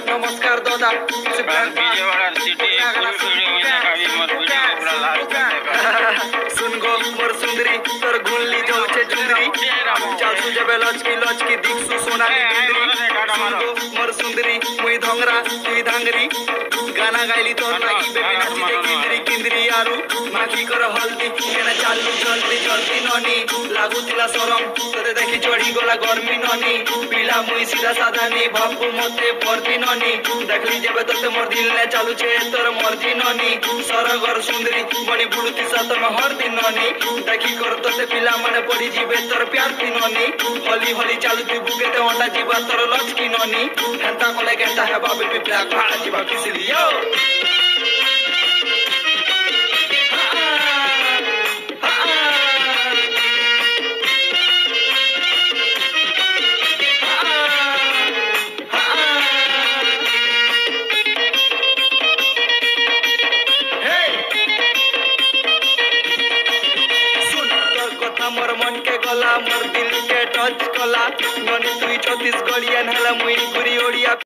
नमस्कार दादा सुन गो मोर सुंदरी तोर घुनली जाऊचे चुंदरी चालसु जबे लचकी लचकी दिखसु सोना की बिंदरी सुन गो मोर सुंदरी मुई धंगरा तुई धांगरी गाना गाइली तोर लागी बेबी नाची दे किंदरी किंदरी आरु माखी कर हल्दी केना चालू जल्दी जल्दी ननी लागू तिला सरम तोते देखी चढ़ी गला गर्मी ननी पीला मुई सीधा साधा नी भाबू मते परती ननी देखली जेबे तोते मोर दिल ने चालू छे तोर मर्जी ननी सरगर सुंदरी बनी बुलुती सत में हर दिन ननी देखी कर तोते पीला माने पड़ी जीवे तोर प्यार ती ननी होली होली चालू ती बुके ते ओंडा जीवा तोर लचकी ननी हेंता कोले गेंटा है बाबी भी ब्लैक भाड़ा जीवा किसलियो मोर मन के गला मोर दिल के टच कला ननी तुई 36 गड़िया हला मुई